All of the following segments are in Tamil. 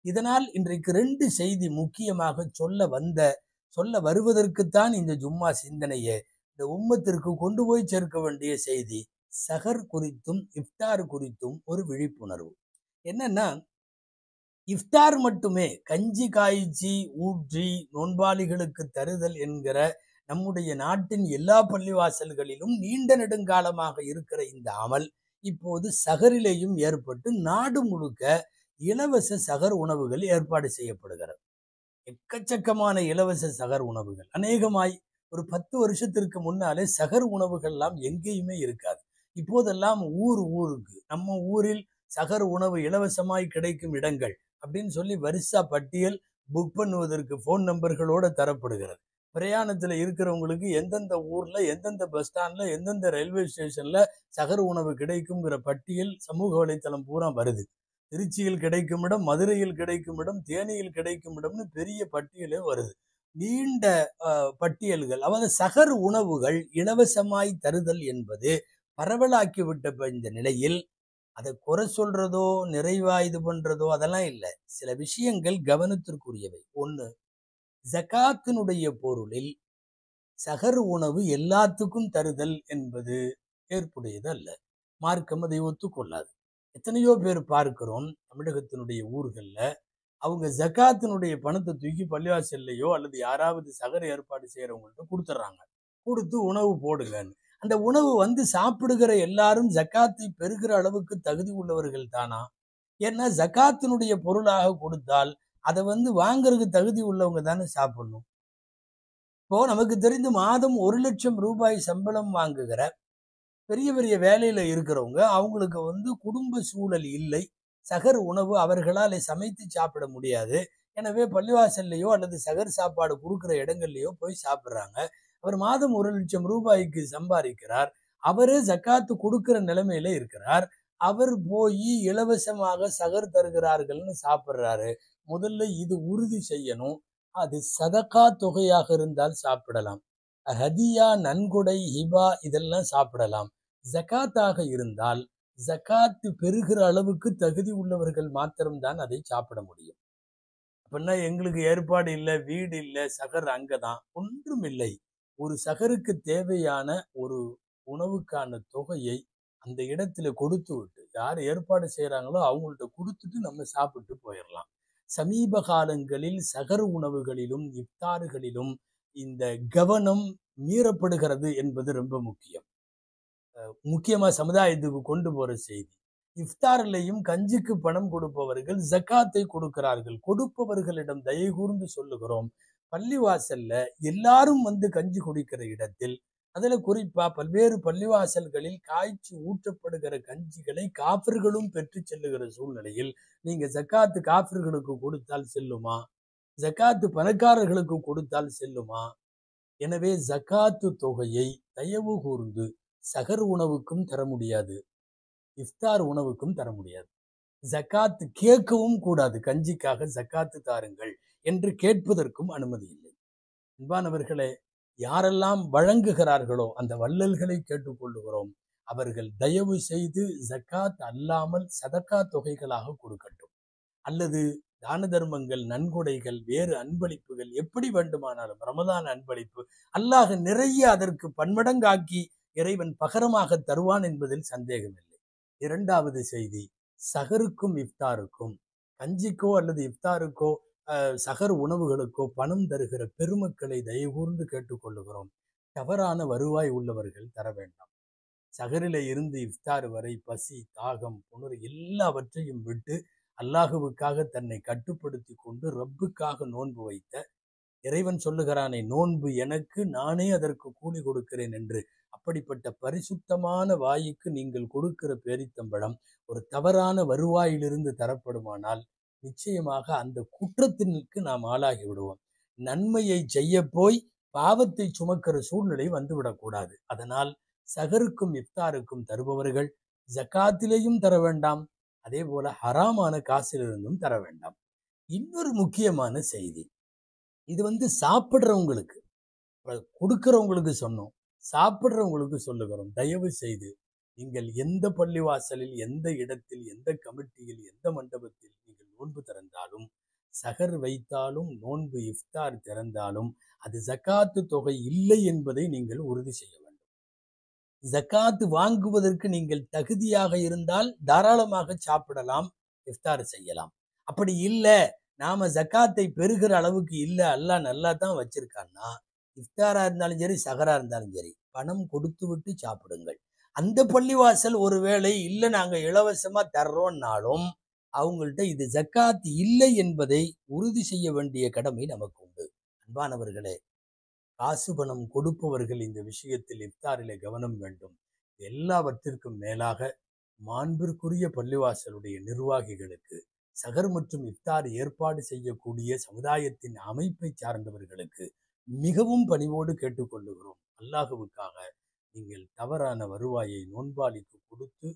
இதனால் இன்றைக்கு 2 செய்தி முக்கியமாக சொல்ல வருவதற்குத்தான் இந்த ஜும்மா சிந்தனையை இந்த உம்மத்திற்கு கொண்டு போய் சேர்க்க வேண்டிய செய்தி. சஹர் குறித்தும் இஃப்தார் குறித்தும் ஒரு விழிப்புணர்வு. என்னன்னா, இஃப்தார் மட்டுமே கஞ்சி காய்ச்சி ஊற்றி நோன்பாளிகளுக்கு தருதல் என்கிற நம்முடைய நாட்டின் எல்லா பள்ளிவாசல்களிலும் நீண்ட நெடுங்காலமாக இருக்கிற இந்த அமல் இப்போது சஹரிலேயும் ஏற்பட்டு நாடு முழுக்க இலவச சஹர் உணவுகள் ஏற்பாடு செய்யப்படுகிறது. எக்கச்சக்கமான இலவச சஹர் உணவுகள். அநேகமாய் ஒரு 10 வருஷத்திற்கு முன்னாலே சஹர் உணவுகள்லாம் எங்கேயுமே இருக்காது. இப்போதெல்லாம் ஊருக்கு நம்ம ஊரில் சஹர் உணவு இலவசமாய் கிடைக்கும் இடங்கள் அப்படின்னு சொல்லி வரிசா பட்டியல் புக் பண்ணுவதற்கு போன் நம்பர்களோட தரப்படுகிறது. பிரயாணத்துல இருக்கிறவங்களுக்கு எந்தெந்த ஊர்ல எந்தெந்த பஸ் ஸ்டாண்ட்ல எந்தெந்த ரயில்வே ஸ்டேஷன்ல சஹர் உணவு கிடைக்குங்கிற பட்டியல் சமூக வலைத்தளம் பூரா வருது. திருச்சியில் கிடைக்கும் இடம், மதுரையில் கிடைக்கும் இடம், தேனியில் கிடைக்கும் இடம்னு பெரிய பட்டியலே வருது. நீண்ட பட்டியல்கள். அதாவது சஹர் உணவுகள் இலவசமாய் தருதல் என்பது பரவலாக்கிவிட்ட இந்த நிலையில் அதை குறை சொல்றதோ நிறைவா இது பண்றதோ அதெல்லாம் இல்லை. சில விஷயங்கள் கவனத்திற்குரியவை. ஒண்ணு, ஜகாத்தினுடைய பொருளில் சஹர் உணவு எல்லாத்துக்கும் தருதல் என்பது ஏற்புடையது அல்ல. மார்க்கம் அதை ஒத்துக்கொள்ளாது. எத்தனையோ பேர் பார்க்கிறோம் தமிழகத்தினுடைய ஊர்கள்ல, அவங்க ஜகாத்தினுடைய பணத்தை தூக்கி பள்ளிவாசல்லையோ அல்லது யாராவது சஹர் ஏற்பாடு செய்யறவங்கள்ட்ட கொடுத்துட்றாங்க. கொடுத்து உணவு போடுங்கன்னு. அந்த உணவு வந்து சாப்பிடுகிற எல்லாரும் ஜக்காத்தை பெறுகிற அளவுக்கு தகுதி உள்ளவர்கள் தானா? ஏன்னா ஜக்காத்தினுடைய பொருளாக கொடுத்தால் அதை வந்து வாங்குறதுக்கு தகுதி உள்ளவங்க தானே சாப்பிடணும். இப்போ நமக்கு தெரிந்து மாதம் 1,00,000 ரூபாய் சம்பளம் வாங்குகிற பெரிய பெரிய வேலையில இருக்கிறவங்க, அவங்களுக்கு வந்து குடும்ப சூழல் இல்லை, சஹர் உணவு அவர்களால் சமைத்து சாப்பிட முடியாது. எனவே பள்ளிவாசல்லையோ அல்லது சஹர் சாப்பாடு கொடுக்குற இடங்கள்லையோ போய் சாப்பிட்றாங்க. அவர் மாதம் 1,00,000 ரூபாய்க்கு சம்பாதிக்கிறார். அவரே ஜக்காத்து கொடுக்கிற நிலைமையில இருக்கிறார். அவர் போய் இலவசமாக சஹர் தருகிறார்கள்னு சாப்பிட்றாரு. முதல்ல இது உறுதி செய்யணும். அது சதகா தொகையாக இருந்தால் சாப்பிடலாம். ஹதியா, நன்கொடை, ஹிபா இதெல்லாம் சாப்பிடலாம். ஜக்காத்தாக இருந்தால் ஜக்காத்து பெறுகிற அளவுக்கு தகுதி உள்ளவர்கள் மாத்திரம்தான் அதை சாப்பிட முடியும். அப்படின்னா எங்களுக்கு ஏற்பாடு இல்லை, வீடு இல்லை, சஹர் அங்கதான், ஒன்றும் இல்லை. ஒரு சஹருக்கு தேவையான ஒரு உணவுக்கான தொகையை அந்த இடத்துல கொடுத்து விட்டு, யார் ஏற்பாடு செய்யறாங்களோ அவங்கள்ட்ட கொடுத்துட்டு நம்ம சாப்பிட்டு போயிடலாம். சமீப காலங்களில் சஹர் உணவுகளிலும் இஃப்தாறுகளிலும் இந்த கவனம் மீறப்படுகிறது என்பது ரொம்ப முக்கியம். முக்கியமா சமுதாயத்துக்கு கொண்டு போற செய்தி. இஃப்தாரிலையும் கஞ்சிக்கு பணம் கொடுப்பவர்கள் ஜக்காத்தை கொடுக்கிறார்கள். கொடுப்பவர்களிடம் தயை கூர்ந்து சொல்லுகிறோம், பள்ளிவாசல்ல எல்லாரும் வந்து கஞ்சி குடிக்கிற இடத்தில், அதுல குறிப்பா பல்வேறு பள்ளிவாசல்களில் காய்ச்சி ஊற்றப்படுகிற கஞ்சிகளை காஃபிர்களும் பெற்று செல்லுகிற சூழ்நிலையில் நீங்க ஜக்காத்து காஃபிர்களுக்கு கொடுத்தால் செல்லுமா? ஜக்காத்து பணக்காரர்களுக்கு கொடுத்தால் செல்லுமா? எனவே ஜக்காத்து தொகையை தயவு கூர்ந்து சஹர் உணவுக்கும் தர முடியாது, இஃப்தார் உணவுக்கும் தர முடியாது. ஜக்காத்து கேட்கவும் கூடாது. கஞ்சிக்காக ஜக்காத்து தாருங்கள் என்று கேட்பதற்கும் அனுமதி இல்லை. அன்பானவர்களே, யாரெல்லாம் வழங்குகிறார்களோ அந்த வள்ளல்களை கேட்டுக்கொள்ளுகிறோம், அவர்கள் தயவு செய்து ஜக்காத் அல்லாமல் சதக்கா தொகைகளாக கொடுக்கட்டும். அல்லது தான தர்மங்கள், நன்கொடைகள், வேறு அன்பளிப்புகள் எப்படி வேண்டுமானாலும், ரமதான் அன்பளிப்பு அல்லாஹ் நிறைய அதற்கு பன்மடங்காக்கி இறைவன் பகரமாக தருவான் என்பதில் சந்தேகமில்லை. இரண்டாவது செய்தி, சஹருக்கும் இஃப்தாருக்கும், கஞ்சிக்கோ அல்லது இஃப்தாருக்கோ சஹர் உணவுகளுக்கோ பணம் தருகிற பெருமக்களை தயவுகூர்ந்து கேட்டுக்கொள்ளுகிறோம், தவறான வருவாய் உள்ளவர்கள் தர வேண்டாம். சஹரில இருந்து இஃப்தார் வரை பசி, தாகம், புணர் எல்லாவற்றையும் விட்டு அல்லாஹுவுக்காக தன்னை கட்டுப்படுத்தி கொண்டு ரப்புக்காக நோன்பு வைத்த இறைவன் சொல்லுகிறானே, நோன்பு எனக்கு, நானே அதற்கு கூலி கொடுக்கிறேன் என்று. அப்படிப்பட்ட பரிசுத்தமான வாய்க்கு நீங்கள் கொடுக்கிற பேரித்தம்பழம் ஒரு தவறான வருவாயிலிருந்து தரப்படுமானால் நிச்சயமாக அந்த குற்றத்திற்கு நாம் ஆளாகி விடுவோம். நன்மையை செய்ய போய் பாவத்தை சுமக்கிற சூழ்நிலை வந்துவிடக்கூடாது. அதனால் சஹருக்கும் இஃப்தாருக்கும் தருபவர்கள் ஜக்காத்திலேயும் தர வேண்டாம், அதே போல ஹராமான காசிலிருந்தும் தர வேண்டாம். இன்னொரு முக்கியமான செய்தி, இது சாப்பிட்றவங்களுக்கு, கொடுக்கிறவங்களுக்கு சொன்னோம், சாப்பிட்றவங்களுக்கு சொல்லுகிறோம், தயவு செய்து நீங்கள் எந்த பள்ளிவாசலில், எந்த இடத்தில், எந்த கமிட்டியில், எந்த மண்டபத்தில் நீங்கள் நோன்பு திறந்தாலும், சகர் வைத்தாலும், நோன்பு இஃப்தார் திறந்தாலும் அது ஜக்காத்து தொகை இல்லை என்பதை நீங்கள் உறுதி செய்ய வேண்டும். ஜக்காத்து வாங்குவதற்கு நீங்கள் தகுதியாக இருந்தால் தாராளமாக சாப்பிடலாம், இஃப்தார் செய்யலாம். அப்படி இல்லை, நாம ஜக்காத்தை பெறுகிற அளவுக்கு இல்லை, அல்லாஹ் நல்லா தான் வச்சிருக்கான்னா, இஃப்தாரா இருந்தாலும் சரி, சகரா இருந்தாலும் சரி, பணம் கொடுத்து விட்டு சாப்பிடுங்கள். அந்த பள்ளிவாசல் ஒருவேளை இல்லை நாங்க இலவசமா தர்றோம்னாலும் அவங்கள்ட்ட இது ஜக்காத் இல்லை என்பதை உறுதி செய்ய வேண்டிய கடமை நமக்கு உண்டு. அன்பானவர்களே, காசு பணம் கொடுப்பவர்கள் இந்த விஷயத்தில் இஃப்தாரிலே கவனம் வேண்டும். எல்லாவற்றிற்கும் மேலாக மாண்பிற்குரிய பள்ளிவாசலுடைய நிர்வாகிகளுக்கு, சகர் மற்றும் இஃப்தார் ஏற்பாடு செய்யக்கூடிய சமுதாயத்தின் அமைப்பை சார்ந்தவர்களுக்கு மிகவும் பணிவோடு கேட்டுக்கொள்ளுகிறோம். அல்லாஹுவுக்காக நீங்கள் தவறான வருவாயை நோன்பாளிக்கு கொடுத்து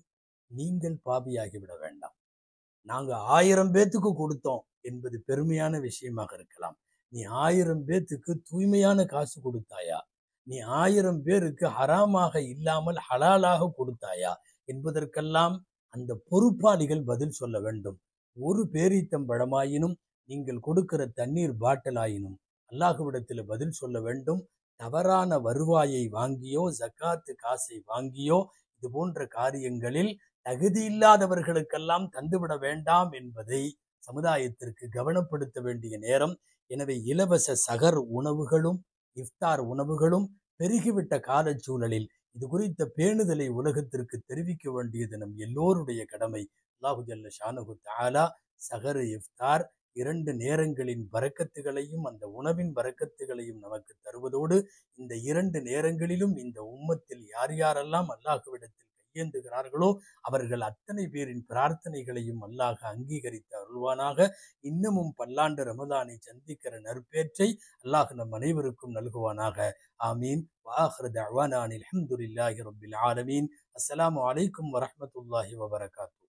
நீங்கள் பாவியாகிவிட வேண்டாம். நாங்க 1000 பேத்துக்கு கொடுத்தோம் என்பது பெருமையான விஷயமாக இருக்கலாம். நீ 1000 பேத்துக்கு தூய்மையான காசு கொடுத்தாயா? நீ 1000 பேருக்கு ஹராமாக இல்லாமல் ஹலாலாக கொடுத்தாயா என்பதற்கெல்லாம் அந்த பொறுப்பாளிகள் பதில் சொல்ல வேண்டும். ஒரு பேரீத்தம்பழமாயினும் நீங்கள் கொடுக்கிற தண்ணீர் பாட்டிலாயினும் அல்லாஹ்விடத்தில் பதில் சொல்ல வேண்டும். தவறான வருவாயை வாங்கியோ, ஜக்காத்து காசை வாங்கியோ, இது போன்ற காரியங்களில் தகுதி இல்லாதவர்களுக்கெல்லாம் தந்துவிட வேண்டாம் என்பதை சமுதாயத்திற்கு கவனப்படுத்த வேண்டிய நேரம். எனவே இலவச சகர் உணவுகளும் இஃப்தார் உணவுகளும் பெருகிவிட்ட காலச்சூழலில் இது குறித்த பேணுதலை உலகத்திற்கு தெரிவிக்க வேண்டியது நம் எல்லோருடைய கடமை. அல்லாஹு ஜல்ல ஷானஹு தஆலா சகர் இஃப்தார் 2 நேரங்களின் பரக்கத்துகளையும் அந்த உணவின் பரக்கத்துகளையும் நமக்கு தருவதோடு, இந்த 2 நேரங்களிலும் இந்த உம்மத்தில் யார் யாரெல்லாம் அல்லாஹ்விடத்தில் கையேந்துகிறார்களோ அவர்கள் அத்தனை பேரின் பிரார்த்தனைகளையும் அல்லாஹ் அங்கீகரித்து அருள்வானாக. இன்னமும் பல்லாண்டு ரமதானை சந்திக்கிற நற்பேற்றை அல்லாஹ் நம் அனைவருக்கும் நல்குவானாக. ஆமீன். வஆகிரு தஅவானா அல்ஹம்துலில்லாஹி ரப்பில் ஆலமீன். அஸ்ஸலாமு அலைக்கும் வரஹ்மத்துல்லாஹி வபரகாத்துஹு.